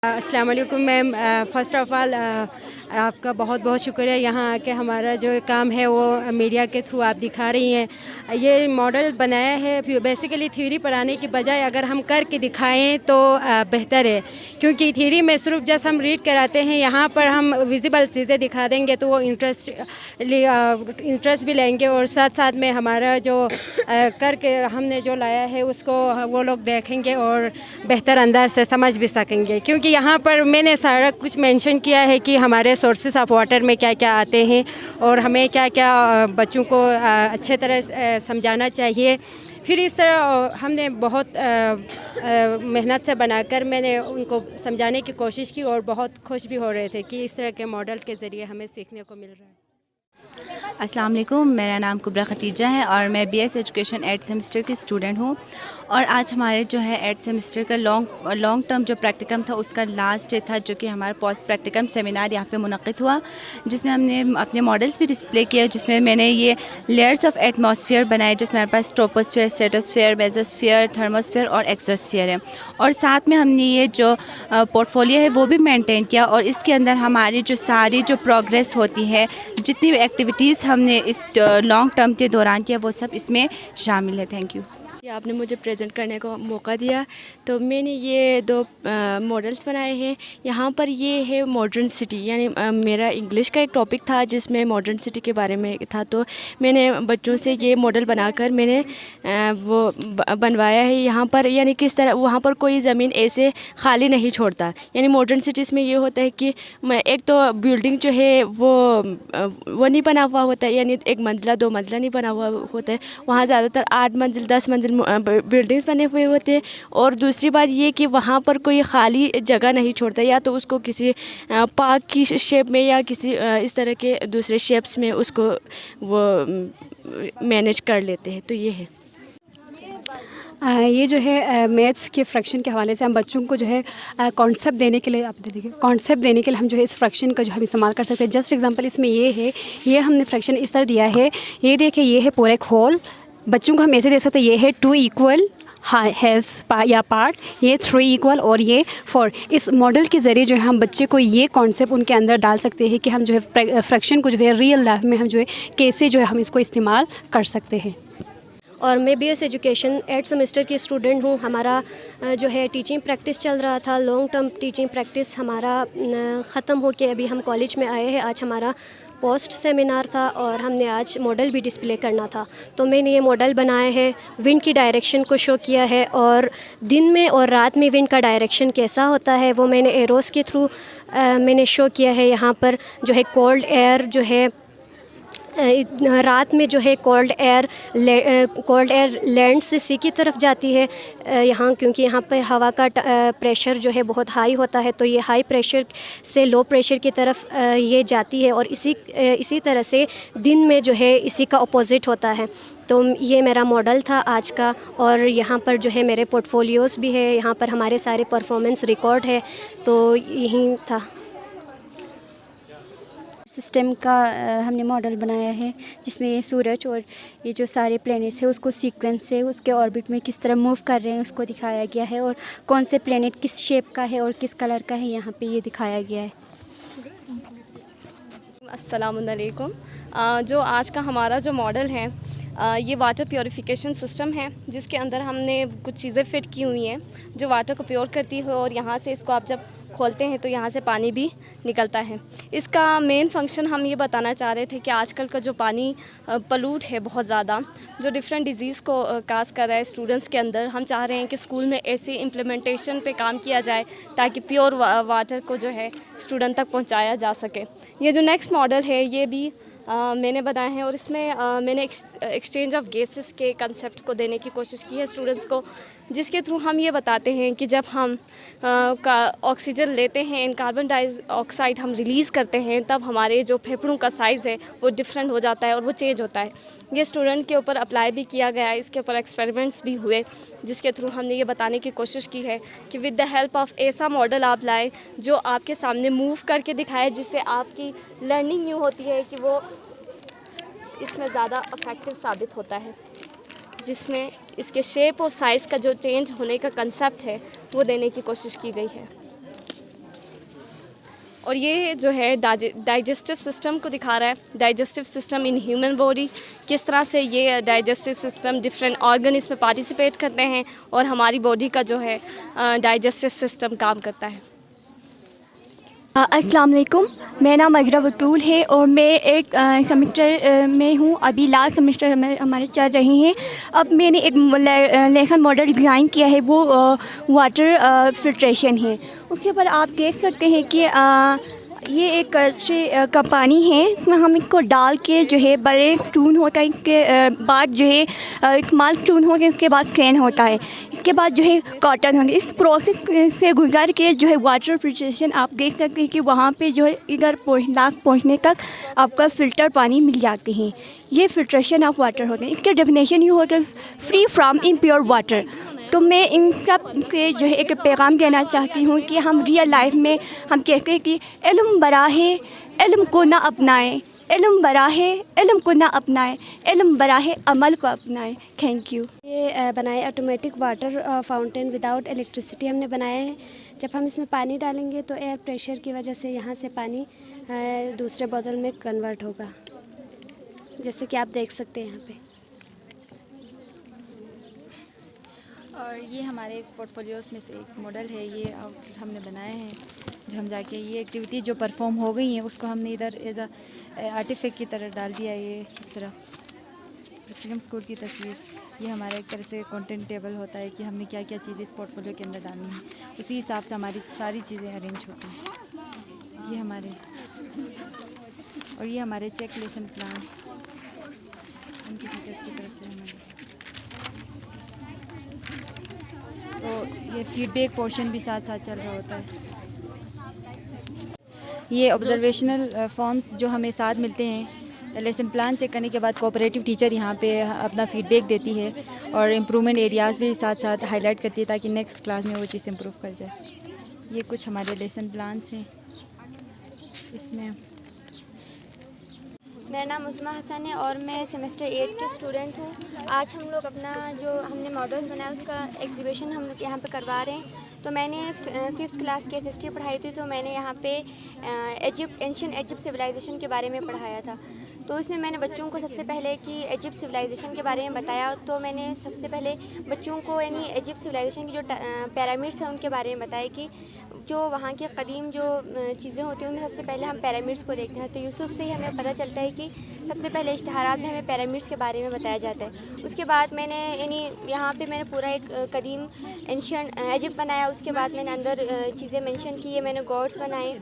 अस्सलाम वालेकुम ma'am. First of all आपका बहुत बहुत शुक्रिया यहाँ आके हमारा जो काम है वो मीडिया के थ्रू आप दिखा रही हैं। ये मॉडल बनाया है बेसिकली थ्योरी पढ़ाने की बजाय अगर हम करके दिखाएं तो बेहतर है, क्योंकि थ्योरी में सिर्फ जस्ट हम रीड कराते हैं, यहाँ पर हम विजिबल चीज़ें दिखा देंगे तो वो इंटरेस्ट भी लेंगे और साथ साथ में हमारा जो करके हमने जो लाया है उसको वो लोग देखेंगे और बेहतर अंदाज से समझ भी सकेंगे। क्योंकि यहाँ पर मैंने सारा कुछ मेंशन किया है कि हमारे सोर्सेस ऑफ वाटर में क्या क्या आते हैं और हमें क्या क्या बच्चों को अच्छे तरह समझाना चाहिए। फिर इस तरह हमने बहुत मेहनत से बनाकर मैंने उनको समझाने की कोशिश की और बहुत खुश भी हो रहे थे कि इस तरह के मॉडल के ज़रिए हमें सीखने को मिल रहा है। अस्सलाम वालेकुम, मेरा नाम कुबरा खतीजा है और मैं बीएस एजुकेशन 8th सेमेस्टर की स्टूडेंट हूँ। और आज हमारे जो है 8th सेमेस्टर का लॉन्ग टर्म जो प्रैक्टिकम था उसका लास्ट डे था, जो कि हमारा पोस्ट प्रैक्टिकम सेमिनार यहाँ पे मुनक़्क़िद हुआ, जिसमें हमने अपने मॉडल्स भी डिस्प्ले किए, जिसमें मैंने ये लेयर्स ऑफ एटमॉस्फेयर बनाए, जिसमें हमारे पास ट्रोपोस्फेयर, स्ट्रेटोस्फेयर, मेसोस्फेयर, थर्मोस्फेयर और एक्सोस्फेयर है। और साथ में हमने ये जो पोर्टफोलियो है वो भी मेंटेन किया और इसके अंदर हमारी जो सारी जो प्रोग्रेस होती है, जितनी भी एक्टिविटीज़ हमने इस लॉन्ग टर्म के दौरान किया, वो सब इसमें शामिल है। थैंक यू कि आपने मुझे प्रेजेंट करने का मौका दिया। तो मैंने ये दो मॉडल्स बनाए हैं। यहाँ पर ये है मॉडर्न सिटी, यानी मेरा इंग्लिश का एक टॉपिक था जिसमें मॉडर्न सिटी के बारे में था, तो मैंने बच्चों से ये मॉडल बनाकर मैंने वो बनवाया है यहाँ पर। यानी किस तरह वहाँ पर कोई ज़मीन ऐसे खाली नहीं छोड़ता। यानी मॉडर्न सिटीज़ में ये होता है कि एक तो बिल्डिंग जो है वो नहीं बना हुआ होता है, यानी एक मंजिला 2 मंजिला नहीं बना हुआ होता है। वहाँ ज़्यादातर 8 मंजिल 10 मंजिल बिल्डिंग्स बने हुए होते हैं। और दूसरी बात ये कि वहाँ पर कोई खाली जगह नहीं छोड़ता, या तो उसको किसी पार्क की शेप में या किसी इस तरह के दूसरे शेप्स में उसको वो मैनेज कर लेते हैं। तो ये है ये जो है मैथ्स के फ्रैक्शन के हवाले से हम बच्चों को जो है कॉन्सेप्ट देने के लिए, आप देखिए कॉन्सेप्ट देने के लिए हम जो है इस फ्रैक्शन का जो हम इस्तेमाल कर सकते हैं। जस्ट एग्जांपल इसमें ये है, ये हमने फ्रैक्शन इस तरह दिया है। ये देखिए, ये है पूरा एक होल। बच्चों को हम ऐसे दे सकते हैं, ये है 2 इक्वल हैज़ या पार्ट, ये 3 इक्वल और ये 4। इस मॉडल के ज़रिए जो है हम बच्चे को ये कॉन्सेप्ट उनके अंदर डाल सकते हैं कि हम जो है फ्रैक्शन को जो है रियल लाइफ में हम जो है कैसे जो है हम इसको इस्तेमाल कर सकते हैं। और मैं बीएस एजुकेशन 8th सेमेस्टर की स्टूडेंट हूँ। हमारा जो है टीचिंग प्रैक्टिस चल रहा था, लॉन्ग टर्म टीचिंग प्रैक्टिस हमारा ख़त्म हो के अभी हम कॉलेज में आए हैं। आज हमारा पोस्ट सेमिनार था और हमने आज मॉडल भी डिस्प्ले करना था। तो मैंने ये मॉडल बनाए हैं, विंड की डायरेक्शन को शो किया है और दिन में और रात में विंड का डायरेक्शन कैसा होता है वो मैंने एरोस के थ्रू मैंने शो किया है। यहाँ पर जो है कोल्ड एयर जो है रात में जो है कोल्ड एयर लैंड से सी की तरफ जाती है यहाँ, क्योंकि यहाँ पर हवा का प्रेशर जो है बहुत हाई होता है, तो ये हाई प्रेशर से लो प्रेशर की तरफ ये जाती है और इसी तरह से दिन में जो है इसी का अपोजिट होता है। तो ये मेरा मॉडल था आज का। और यहाँ पर जो है मेरे पोर्टफोलियोज़ भी है, यहाँ पर हमारे सारे परफॉर्मेंस रिकॉर्ड है। तो यही था। सिस्टम का हमने मॉडल बनाया है, जिसमें ये सूरज और ये जो सारे प्लैनेट्स हैं उसको सीक्वेंस से उसके ऑर्बिट में किस तरह मूव कर रहे हैं उसको दिखाया गया है, और कौन से प्लैनेट किस शेप का है और किस कलर का है यहाँ पे ये दिखाया गया है। अस्सलाम वालेकुम। जो आज का हमारा जो मॉडल है ये वाटर प्योरीफिकेशन सिस्टम है, जिसके अंदर हमने कुछ चीज़ें फ़िट की हुई हैं जो वाटर को प्योर करती है और यहाँ से इसको आप जब खोलते हैं तो यहाँ से पानी भी निकलता है। इसका मेन फंक्शन हम ये बताना चाह रहे थे कि आजकल का जो पानी पलूट है बहुत ज़्यादा, जो डिफरेंट डिजीज़ को काज कर रहा है स्टूडेंट्स के अंदर, हम चाह रहे हैं कि स्कूल में ऐसी इम्प्लीमेंटेशन पे काम किया जाए ताकि प्योर वाटर को जो है स्टूडेंट तक पहुँचाया जा सके। ये जो नेक्स्ट मॉडल है ये भी मैंने बनाए हैं और इसमें मैंने एक्सचेंज ऑफ गैसेस के कंसेप्ट को देने की कोशिश की है स्टूडेंट्स को, जिसके थ्रू हम ये बताते हैं कि जब हम ऑक्सीजन लेते हैं इन कार्बन डाइऑक्साइड हम रिलीज़ करते हैं, तब हमारे जो फेफड़ों का साइज़ है वो डिफरेंट हो जाता है और वो चेंज होता है। ये स्टूडेंट के ऊपर अप्लाई भी किया गया है, इसके ऊपर एक्सपेरिमेंट्स भी हुए, जिसके थ्रू हमने ये बताने की कोशिश की है कि विद द हेल्प ऑफ ऐसा मॉडल आप लाएँ जो आपके सामने मूव करके दिखाए, जिससे आपकी लर्निंग यूँ होती है कि वो इसमें ज़्यादा इफेक्टिव साबित होता है, जिसमें इसके शेप और साइज़ का जो चेंज होने का कंसेप्ट है वो देने की कोशिश की गई है। और ये जो है डाइजेस्टिव सिस्टम को दिखा रहा है, digestive system in human body, किस तरह से ये डाइजेस्टिव सिस्टम डिफरेंट ऑर्गन इसमें पार्टिसिपेट करते हैं और हमारी बॉडी का जो है डाइजेस्टिव सिस्टम काम करता है। अस्सलाम वालेकुम, मेरा नाम अज़रा बतूल है और मैं एक सेमेस्टर में हूँ। अभी लास्ट सेमेस्टर हमारे चल रहे हैं। अब मैंने एक लेसन मॉडल डिज़ाइन किया है, वो वाटर फिल्ट्रेशन है। उसके ऊपर आप देख सकते हैं कि ये एक कच्चे का पानी है, इसमें हम इसको डाल के जो है बड़े स्टून होता है, इसके बाद जो है स्मॉल स्टून होता है, इसके बाद कैन होता है, इसके बाद जो है कॉटन होंगे। इस प्रोसेस से गुजर के जो है वाटर फिल्ट्रेशन आप देख सकते हैं कि वहाँ पे जो है इधर पहुँचने तक आपका फ़िल्टर पानी मिल जाते हैं। ये फिल्ट्रेशन ऑफ वाटर होते हैं। इसके डेफिनेशन ये होता है फ्री फ्रॉम इम्प्योर वाटर। तो मैं इन सब से जो है एक पैगाम देना चाहती हूँ कि हम रियल लाइफ में हम कहते हैं कि इल्म बड़ा है, इल्म को ना अपनाएं, इल्म बड़ा है, इल्म को ना अपनाएं, इल्म बड़ा है, अमल को अपनाएं। Thank you. ये बनाए automatic water fountain without electricity हमने बनाया है। जब हम इसमें पानी डालेंगे तो एयर प्रेशर की वजह से यहाँ से पानी दूसरे बोतल में कन्वर्ट होगा, जैसे कि आप देख सकते हैं यहाँ पे। और ये हमारे पोर्टफोलियोज़ में से एक मॉडल है, ये हमने बनाए हैं, जो हम जाके ये एक्टिविटी जो परफॉर्म हो गई हैं उसको हमने इधर एज आर्टिफैक्ट की तरह डाल दिया। ये इस तरह प्रैक्टिकम स्कूल की तस्वीर, ये हमारा एक तरह से कंटेंट टेबल होता है कि हमने क्या क्या चीज़ें इस पोर्टफोलियो के अंदर डालनी है, उसी हिसाब से हमारी सारी चीज़ें अरेंज होती हैं। ये हमारे और ये हमारे चेक लेसन प्लान उनके टीचर्स की तरफ से हमारे। तो ये फीडबैक पोर्शन भी साथ साथ चल रहा होता है। ये ऑब्जर्वेशनल फॉर्म्स जो हमें साथ मिलते हैं, लेसन प्लान चेक करने के बाद कोऑपरेटिव टीचर यहाँ पे अपना फीडबैक देती है और इम्प्रूवमेंट एरियाज़ भी साथ साथ हाईलाइट करती है ताकि नेक्स्ट क्लास में वो चीज़ इम्प्रूव कर जाए। ये कुछ हमारे लेसन प्लान्स हैं इसमें। मेरा नाम उस्मा हसन है और मैं सेमेस्टर 8 की स्टूडेंट हूँ। आज हम लोग अपना जो हमने मॉडल्स बनाया उसका एग्जीबिशन हम लोग यहाँ पे करवा रहे हैं। तो मैंने 5th क्लास की हिस्ट्री पढ़ाई थी, तो मैंने यहाँ पे एंशिएंट इजिप्ट सिविलाइजेशन के बारे में पढ़ाया था। तो इसमें मैंने बच्चों को सबसे पहले कि इजिप्ट सिविलाइजेशन के बारे में बताया। तो मैंने सबसे पहले बच्चों को यानी इजिप्ट सिविलाइजेशन की जो पिरामिड्स हैं उनके बारे में बताया कि जो वहाँ के कदीम जो चीज़ें होती हैं उनमें सबसे पहले हम पिरामिड्स को देखते हैं। तो यूसुफ से ही हमें पता चलता है कि सबसे पहले इश्तिहारात में हमें पिरामिड्स के बारे में बताया जाता है। उसके बाद मैंने यानी यहाँ पे मैंने पूरा एक कदीम एंशिएंट इजिप्ट बनाया। उसके बाद मैंने अंदर चीज़ें मेंशन की है। मैंने गॉड्स बनाए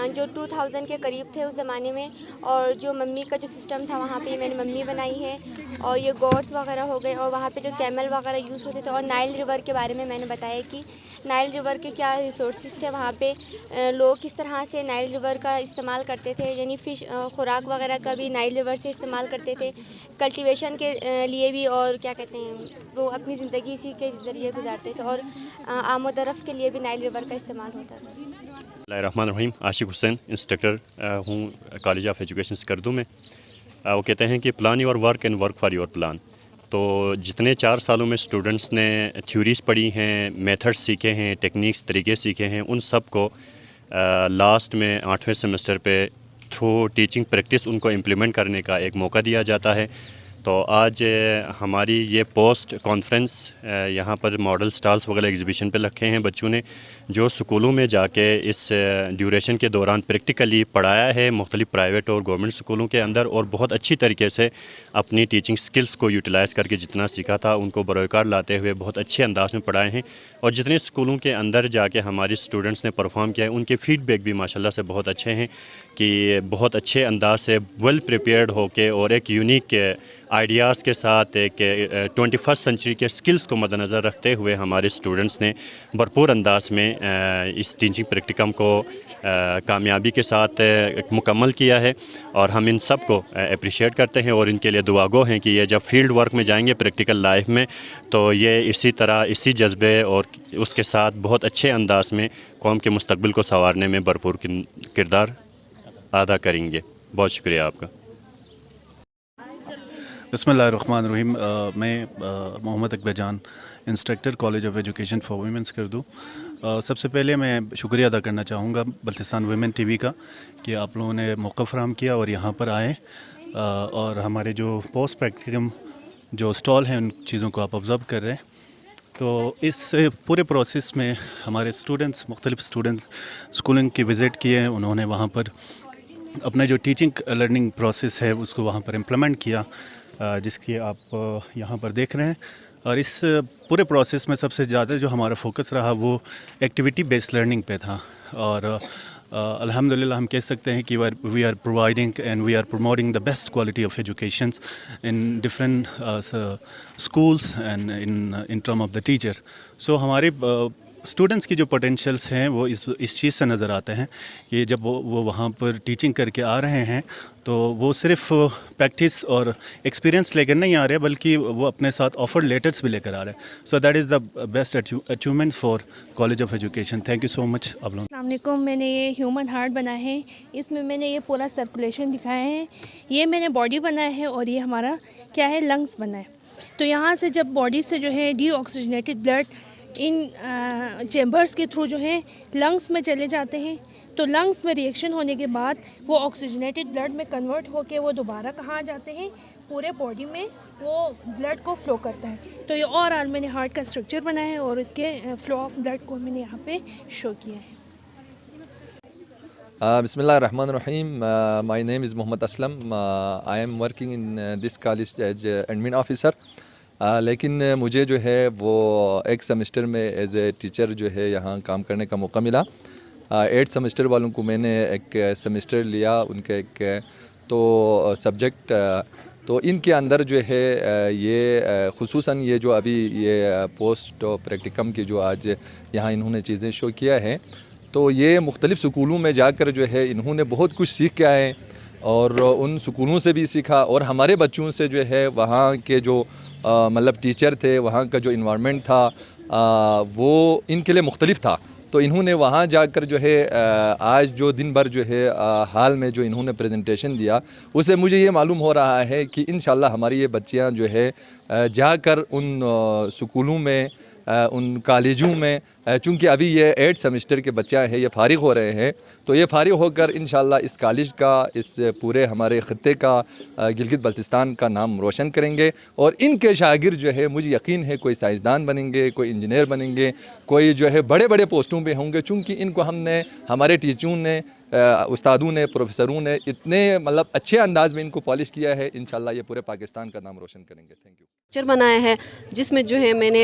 जो 2000 के करीब थे उस ज़माने में, और जो मम्मी का जो सिस्टम था वहाँ पे मैंने मम्मी बनाई है, और ये गॉड्स वगैरह हो गए, और वहाँ पे जो कैमल वगैरह यूज़ होते थे। और नाइल रिवर के बारे में मैंने बताया कि नाइल रिवर के क्या रिसोर्सेज थे, वहाँ पे लोग किस तरह से नाइल रिवर का इस्तेमाल करते थे, यानी फ़िश खुराक वगैरह का भी नाइल रिवर से इस्तेमाल करते थे, कल्टीवेशन के लिए भी, और क्या कहते हैं वो अपनी ज़िंदगी इसी के ज़रिए गुजारते थे, और आमोदरफ़ के लिए भी नाइल रिवर का इस्तेमाल होता था। बिस्मिल्लाहिर्रहमानिर्रहीम। आशिक हुसैन, इंस्ट्रक्टर हूँ कॉलेज ऑफ एजुकेशन स्कर्दू में। वो कहते हैं कि plan your work and work for your plan. तो जितने 4 सालों में स्टूडेंट्स ने थ्योरीज़ पढ़ी हैं, मेथड्स सीखे हैं, टेक्निक्स तरीके सीखे हैं, उन सब को लास्ट में 8वें सेमेस्टर पे थ्रू टीचिंग प्रैक्टिस उनको इम्प्लीमेंट करने का एक मौका दिया जाता है। तो आज हमारी ये पोस्ट कॉन्फ्रेंस यहाँ पर मॉडल स्टॉल्स वगैरह एग्जीबिशन पे रखे हैं बच्चों ने, जो स्कूलों में जाके इस ड्यूरेशन के दौरान प्रैक्टिकली पढ़ाया है मुख्तलिफ़ प्राइवेट और गवर्नमेंट स्कूलों के अंदर, और बहुत अच्छी तरीके से अपनी टीचिंग स्किल्स को यूटिलाइज़ करके जितना सीखा था उनको बरोकार लाते हुए बहुत अच्छे अंदाज में पढ़ाए हैं। और जितने स्कूलों के अंदर जाके हमारे स्टूडेंट्स ने परफॉर्म किया है उनके फ़ीडबैक भी माशाल्लाह से बहुत अच्छे हैं कि बहुत अच्छे अंदाज से वेल प्रिपेयर्ड होके और एक यूनिक आइडियाज़ के साथ एक 21st सेंचुरी के स्किल्स को मद्देनज़र रखते हुए हमारे स्टूडेंट्स ने भरपूर अंदाज में इस टीचिंग प्रैक्टिकम को कामयाबी के साथ मुकम्मल किया है, और हम इन सब को अप्रिशिएट करते हैं और इनके लिए दुआगो हैं कि ये जब फील्ड वर्क में जाएंगे प्रैक्टिकल लाइफ में तो ये इसी तरह इसी जज्बे और उसके साथ बहुत अच्छे अंदाज में कौम के मुस्तकबिल को संवारने में भरपूर किरदार अदा करेंगे। बहुत शुक्रिया आपका। बिस्मिल्लाहिर्रहमानिर्रहीम। मैं मोहम्मद अकबर जान, instructor college of education for women's Skardu. सबसे पहले मैं शुक्रिया अदा करना चाहूँगा बल्तिस्तान वुमेन टीवी का कि आप लोगों ने मौका फराहम किया और यहाँ पर आए और हमारे जो पोस्ट प्रैक्टिकम जो स्टॉल हैं उन चीज़ों को आप ऑब्ज़र्व कर रहे हैं। तो इस पूरे प्रोसेस में हमारे स्टूडेंट्स मुख्तलिफ स्टूडेंट्स स्कूलिंग की विज़िट किए हैं, उन्होंने वहाँ पर अपना जो टीचिंग लर्निंग प्रोसेस है उसको वहाँ पर इम्प्लीमेंट किया, जिसकी आप यहाँ पर देख रहे हैं। और इस पूरे प्रोसेस में सबसे ज़्यादा जो हमारा फोकस रहा वो एक्टिविटी बेस्ड लर्निंग पे था और अल्हम्दुलिल्लाह हम कह सकते हैं कि we are providing and we are promoting the best quality of education in different schools and in term of the teacher. So हमारे स्टूडेंट्स की जो पोटेंशियल्स हैं वो इस चीज़ से नज़र आते हैं कि जब वो वहाँ पर टीचिंग करके आ रहे हैं तो वो सिर्फ प्रैक्टिस और एक्सपीरियंस लेकर नहीं आ रहे बल्कि वो अपने साथ ऑफर लेटर्स भी लेकर आ रहे हैं। So that is the best achievement for college of education. Thank you so much आप लोगों। अस्सलाम वालेकुम। मैंने ये ह्यूमन हार्ट बनाया है, इसमें मैंने ये पूरा सर्कुलेशन दिखाया है, ये मैंने बॉडी बनाया है और ये हमारा क्या है लंग्स बना है। तो यहाँ से जब बॉडी से जो है डीऑक्सीजनेटेड ब्लड इन चैम्बर्स के थ्रू जो है लंग्स में चले जाते हैं, तो लंग्स में रिएक्शन होने के बाद वो ऑक्सीजनेटेड ब्लड में कन्वर्ट होके वो दोबारा कहाँ जाते हैं, पूरे बॉडी में वो ब्लड को फ्लो करता है। तो ये और मैंने हार्ट का स्ट्रक्चर बनाया है और इसके फ्लो ऑफ ब्लड को मैंने यहाँ पे शो किया है। Bismillahirrahmanirrahim. My name is Mohammad Aslam. I am working in this college as admin officer. लेकिन मुझे जो है वो एक सेमेस्टर में एज ए टीचर जो है यहाँ काम करने का मौका मिला। 8 सेमेस्टर वालों को मैंने एक सेमेस्टर लिया, उनके एक तो सब्जेक्ट तो इनके अंदर जो है ये खुसूसन ये जो अभी ये पोस्ट प्रैक्टिकम की जो आज यहाँ इन्होंने चीज़ें शो किया है, तो ये मुख्तलिफ़ स्कूलों में जाकर जो है इन्होंने बहुत कुछ सीख के आए और उन स्कूलों से भी सीखा और हमारे बच्चों से जो है वहाँ के जो मतलब टीचर थे, वहाँ का जो इन्वायरमेंट था वो इनके लिए मुख्तलिफ था। तो इन्होंने वहाँ जाकर जो है आज जो दिन भर जो है हाल में जो इन्होंने प्रेजेंटेशन दिया उससे मुझे ये मालूम हो रहा है कि इंशाल्लाह हमारी ये बच्चियाँ जो है जाकर उन स्कूलों में उन कॉलेजों में, चूँकि अभी ये 8 सेमेस्टर के बच्चे हैं, ये फ़ारिग हो रहे हैं, तो ये फ़ारिग होकर इंशाल्लाह इस कॉलेज का, इस पूरे हमारे ख़त्ते का, गिलगित बल्तिस्तान का नाम रोशन करेंगे और इनके शागिर्द जो है मुझे यकीन है कोई साइंसदान बनेंगे, कोई इंजीनियर बनेंगे, कोई जो है बड़े बड़े पोस्टों पे होंगे, चूँकि इनको हमने हमारे टीचरों ने, उस्तादों ने, प्रोफेसरों ने इतने मतलब अच्छे अंदाज में इनको पॉलिश किया है, इंशाल्लाह ये पूरे पाकिस्तान का नाम रोशन करेंगे। Thank you. पिक्चर बनाया है जिसमें जो है मैंने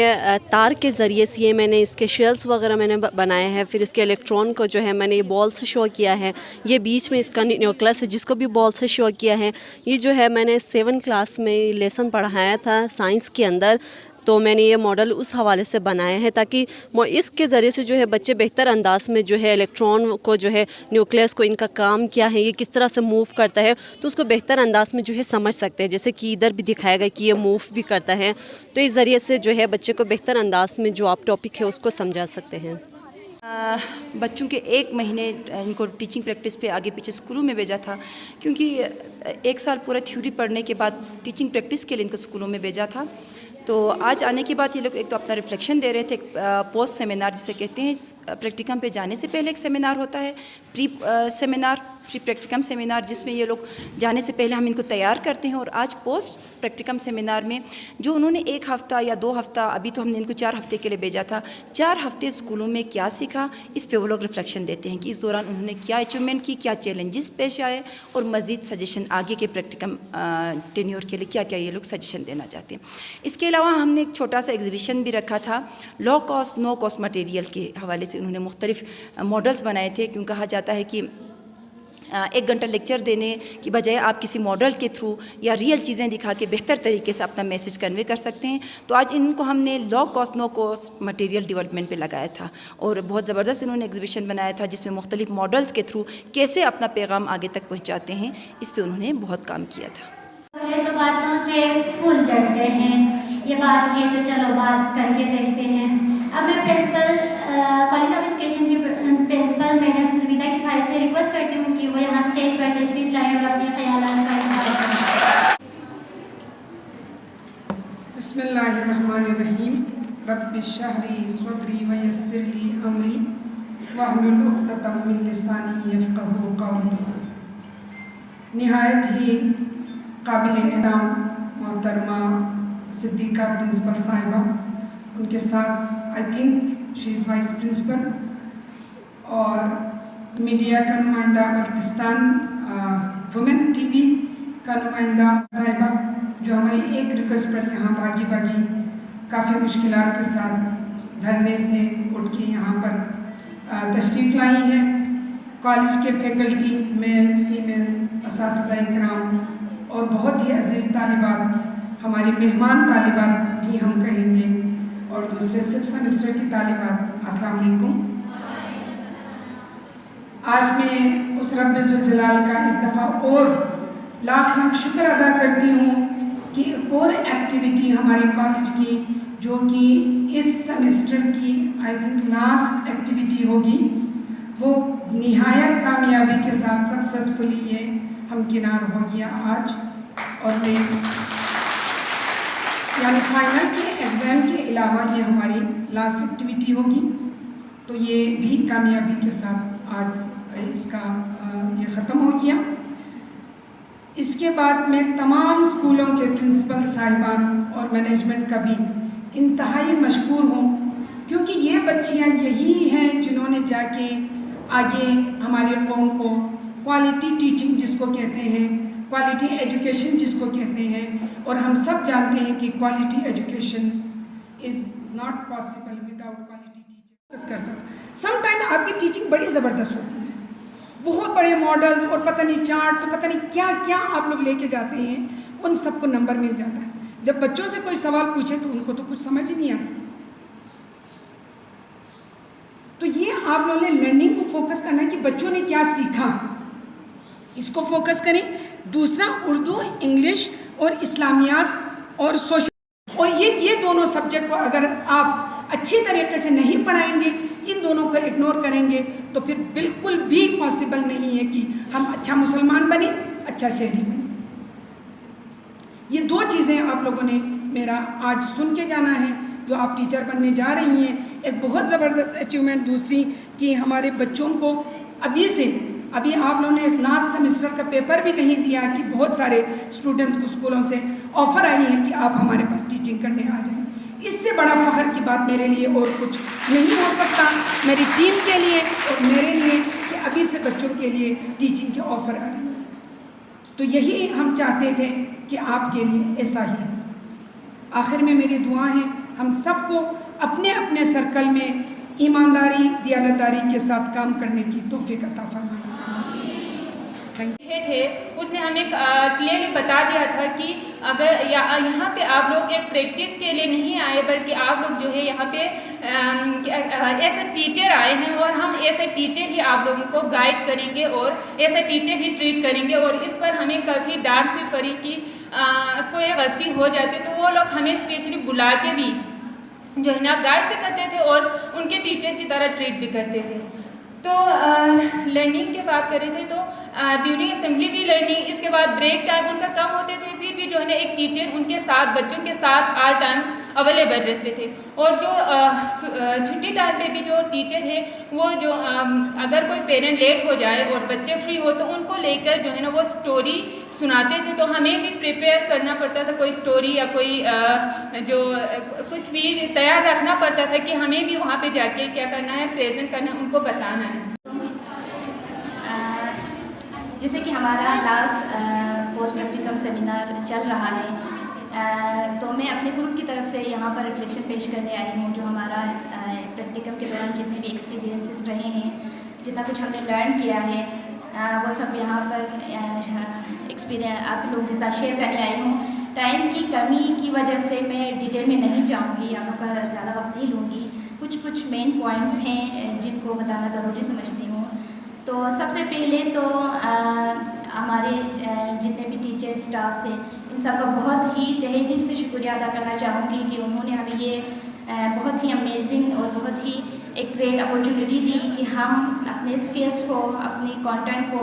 तार के ज़रिए से ये मैंने इसके शेल्स वगैरह मैंने बनाए हैं, फिर इसके इलेक्ट्रॉन को जो है मैंने ये बॉल से शो किया है, ये बीच में इसका न्यूक्लियस है जिसको भी बॉल से शो किया है। ये जो है मैंने 7 क्लास में लेसन पढ़ाया था साइंस के अंदर, तो मैंने ये मॉडल उस हवाले से बनाया है ताकि इसके ज़रिए से जो है बच्चे बेहतर अंदाज में जो है इलेक्ट्रॉन को जो है न्यूक्लियस को, इनका काम क्या है, ये किस तरह से मूव करता है, तो उसको बेहतर अंदाज में जो है समझ सकते हैं। जैसे कि इधर भी दिखाया गया कि ये मूव भी करता है, तो इस ज़रिए से जो है बच्चे को बेहतर अंदाज में जो आप टॉपिक है उसको समझा सकते हैं। बच्चों के 1 महीने इनको टीचिंग प्रैक्टिस पे आगे पीछे स्कूलों में भेजा था, क्योंकि 1 साल पूरा थ्योरी पढ़ने के बाद टीचिंग प्रैक्टिस के लिए इनको स्कूलों में भेजा था। तो आज आने के बाद ये लोग एक तो अपना रिफ्लेक्शन दे रहे थे, पोस्ट सेमिनार जिसे कहते हैं, प्रैक्टिकम पे जाने से पहले एक सेमिनार होता है, प्री प्रैक्टिकम सेमिनार, जिसमें ये लोग जाने से पहले हम इनको तैयार करते हैं। और आज पोस्ट प्रैक्टिकम सेमिनार में जो उन्होंने 1 हफ़्ता या 2 हफ़्ता, अभी तो हमने इनको 4 हफ़्ते के लिए भेजा था, 4 हफ़्ते स्कूलों में क्या सीखा, इस पे वो लोग रिफ्लेक्शन देते हैं कि इस दौरान उन्होंने क्या अचीवमेंट की, क्या चैलेंजेस पेश आए और मज़ीद सजेशन आगे के प्रैक्टिकम टेन्योर के लिए क्या क्या ये लोग सजेशन देना चाहते हैं। इसके अलावा हमने एक छोटा सा एग्जीबिशन भी रखा था, low cost no cost material के हवाले से उन्होंने मुख्तलिफ मॉडल्स बनाए थे, क्योंकि कहा जाता है कि 1 घंटा लेक्चर देने की बजाय आप किसी मॉडल के थ्रू या रियल चीज़ें दिखा के बेहतर तरीके से अपना मैसेज कन्वे कर सकते हैं। तो आज इनको हमने low cost no cost material development पे लगाया था और बहुत ज़बरदस्त इन्होंने एग्जीबिशन बनाया था जिसमें मुख्तलिफ मॉडल्स के थ्रू कैसे अपना पैगाम आगे तक पहुँचाते हैं, इस पर उन्होंने बहुत काम किया था। तो बातों से फूल चढ़ते हैं, ये बात है तो चलो बात करके देखते हैं। अब मैं प्रिंसिपल कॉलेज ऑफ एजुकेशन की प्रिंसिपल मैडम जुबीदा किफ़ायत से रिक्वेस्ट करती हूँ कि वो यहाँ स्टेज पर तशरीफ लाएं और अपने ख्यालात का इज़हार करें। बिस्मिल्लाहिर्रहमानिर्रहीम। रब्बि शहरी सदरी वयस्सिर ली अमरी वहलुल उक़दतम मिन लिसानी यफ़क़हू क़ौली। निहायत ही काबिल एहतराम मोहतरमा सिद्दीक़ा प्रिंसिपल साहिबा, उनके साथ I think she is vice principal, और मीडिया का नुमाइंदा बल्तिस्तान वुमेन टीवी का नुमाइंदा साहिबा, जो हमारी एक रिक्वेस्ट पर यहाँ भागी भागी काफ़ी मुश्किलात के साथ धरने से उठ के यहाँ पर तशरीफ़ लाई हैं। कॉलेज के फैकल्टी, मेल फीमेल असातिज़ा इकराम और बहुत ही अजीज़ तालिबात, हमारी मेहमान तालिबात भी हम कहेंगे, और दूसरे 6 सेमेस्टर की तालिबात, अस्सलाम वालेकुम। आज मैं उस रब्बे ज़ुल जलाल का एक दफ़ा और लाख लाख शुक्र अदा करती हूँ कि एक और एक्टिविटी हमारे कॉलेज की, जो कि इस सेमेस्टर की आई थिंक लास्ट एक्टिविटी होगी, वो निहायत कामयाबी के साथ सक्सेसफुली ये हमकिनार हो गया आज। और मैं यानी फाइनल के एग्ज़ाम के अलावा ये हमारी लास्ट एक्टिविटी होगी, तो ये भी कामयाबी के साथ आज इसका ये ख़त्म हो गया। इसके बाद मैं तमाम स्कूलों के प्रिंसिपल साहिबान और मैनेजमेंट का भी इंतहाई मशकूर हूँ, क्योंकि ये बच्चियाँ यही हैं जिन्होंने जाके आगे हमारे कौम को क्वालिटी टीचिंग जिसको कहते हैं, क्वालिटी एजुकेशन जिसको कहते हैं, और हम सब जानते हैं कि quality education is not possible without quality teaching करता था। समटाइम आपकी टीचिंग बड़ी ज़बरदस्त होती है, बहुत बड़े मॉडल्स और पता नहीं चार्ट, तो पता नहीं क्या क्या आप लोग लेके जाते हैं, उन सबको नंबर मिल जाता है। जब बच्चों से कोई सवाल पूछे तो उनको तो कुछ समझ ही नहीं आता। तो ये आप लोगों ने लर्निंग को फोकस करना है कि बच्चों ने क्या सीखा, इसको फोकस करें। दूसरा, उर्दू, इंग्लिश और इस्लामियात और सोशल, और ये दोनों सब्जेक्ट को अगर आप अच्छी तरीके से नहीं पढ़ाएंगे, इन दोनों को इग्नोर करेंगे, तो फिर बिल्कुल भी पॉसिबल नहीं है कि हम अच्छा मुसलमान बने, अच्छा शहरी बने। ये 2 चीज़ें आप लोगों ने मेरा आज सुन के जाना है, जो आप टीचर बनने जा रही हैं, एक बहुत ज़बरदस्त अचीवमेंट। दूसरी कि हमारे बच्चों को अभी आप लोगों ने लास्ट सेमेस्टर का पेपर भी नहीं दिया कि बहुत सारे स्टूडेंट्स को स्कूलों से ऑफ़र आई है कि आप हमारे पास टीचिंग करने आ जाएं। इससे बड़ा फ़ख्र की बात मेरे लिए और कुछ नहीं हो सकता, मेरी टीम के लिए और मेरे लिए, कि अभी से बच्चों के लिए टीचिंग के ऑफ़र आ रही है। तो यही हम चाहते थे कि आपके लिए ऐसा ही हो। आखिर में मेरी दुआ है हम सबको अपने अपने सर्कल में ईमानदारी, दियानतदारी के साथ काम करने की तौफीक अता फरमाए। थे उसने हमें क्लियरली बता दिया था कि अगर यहाँ पे आप लोग एक प्रैक्टिस के लिए नहीं आए, बल्कि आप लोग जो है यहाँ पे ऐसे टीचर आए हैं, और हम ऐसे टीचर ही आप लोगों को गाइड करेंगे और ऐसे टीचर ही ट्रीट करेंगे। और इस पर हमें कभी डांट भी पड़ी कि कोई गलती हो जाती तो वो लोग हमें स्पेशली बुला के भी जो है ना गाइड भी करते थे और उनके टीचर की तरह ट्रीट भी करते थे। तो लर्निंग की बात करें थे तो ड्यूरिंग असेंबली भी लर्निंग, इसके बाद ब्रेक टाइम उनका कम होते थे, फिर भी जो है ना एक टीचर उनके साथ बच्चों के साथ ऑल टाइम अवेलेबल रहते थे। और जो छुट्टी टाइम पे भी जो टीचर है वो जो अगर कोई पेरेंट लेट हो जाए और बच्चे फ्री हो तो उनको लेकर जो है ना वो स्टोरी सुनाते थे। तो हमें भी प्रिपेयर करना पड़ता था, कोई स्टोरी या कोई जो कुछ भी तैयार रखना पड़ता था कि हमें भी वहाँ पे जाके क्या करना है, प्रेजेंट करना है, उनको बताना है। जैसे कि हमारा लास्ट पोस्ट प्रैक्टिकम सेमिनार चल रहा है, तो मैं अपने ग्रुप की तरफ से यहाँ पर रिफ्लेक्शन पेश करने आई हूँ, जो हमारा प्रैक्टिकम के दौरान जितने भी एक्सपीरियंसेस रहे हैं, जितना कुछ हमने लर्न किया है, वो सब यहाँ पर एक्सपीरियंस आप लोगों के साथ शेयर करने आई हूँ। टाइम की कमी की वजह से मैं डिटेल में नहीं जाऊँगी, आप लोग का ज़्यादा वक्त नहीं लूँगी। कुछ मेन पॉइंट्स हैं जिनको बताना ज़रूरी समझती हूँ। तो सबसे पहले तो हमारे जितने भी टीचर स्टाफ्स हैं, इन सबका बहुत ही तहे दिल से शुक्रिया अदा करना चाहूँगी कि उन्होंने हमें ये बहुत ही अमेजिंग और बहुत ही एक ग्रेट अपॉर्चुनिटी दी कि हम अपने स्किल्स को, अपनी कंटेंट को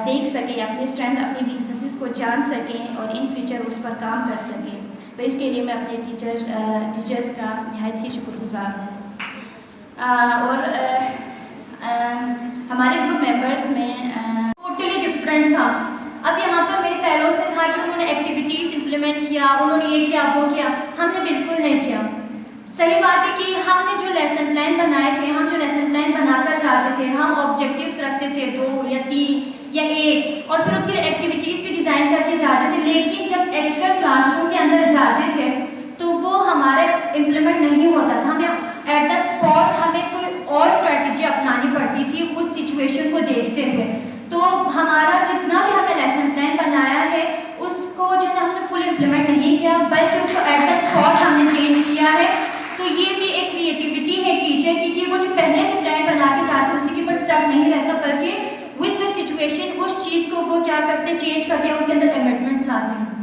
देख सकें, अपनी स्ट्रेंथ, अपनी वीकनेसेस को जान सकें और इन फ्यूचर उस पर काम कर सकें। तो इसके लिए मैं अपने टीचर्स का नहायत ही शुक्रगुज़ार हूँ। और हमारे ग्रुप मेंबर्स में टोटली डिफरेंट था। अब यहाँ पर मेरे फेलोज ने कहा कि उन्होंने एक्टिविटीज़ इम्प्लीमेंट किया, उन्होंने ये किया वो किया, हमने बिल्कुल नहीं किया। सही बात है कि हमने जो लेसन प्लान बनाए थे, हम जो लेसन प्लान बनाकर जाते थे, हम ऑब्जेक्टिव्स रखते थे 2 या 3 या 1 और फिर उसके लिए एक्टिविटीज़ भी डिज़ाइन करके जाते थे, लेकिन जब एक्चुअल क्लासरूम के अंदर जाते थे तो वो हमारे इम्प्लीमेंट नहीं होता था। हमें एट द स्पॉट हमें कोई और स्ट्रेटजी अपनानी पड़ती थी उस सिचुएशन को देखते हुए। तो हमारा जितना भी हमने लेसन प्लान बनाया है उसको जो है हमने फुल इम्प्लीमेंट नहीं किया, बल्कि उसको एट द स्पॉट हमने चेंज किया है। तो ये भी एक क्रिएटिविटी है टीचर की कि वो जो पहले से प्लान बना के जाते हैं उसी के ऊपर स्टक नहीं रहता, बल्कि विद द सिचुएशन उस चीज़ को वो क्या करते हैं, चेंज करते हैं, उसके अंदर अमेंडमेंट्स लाते हैं।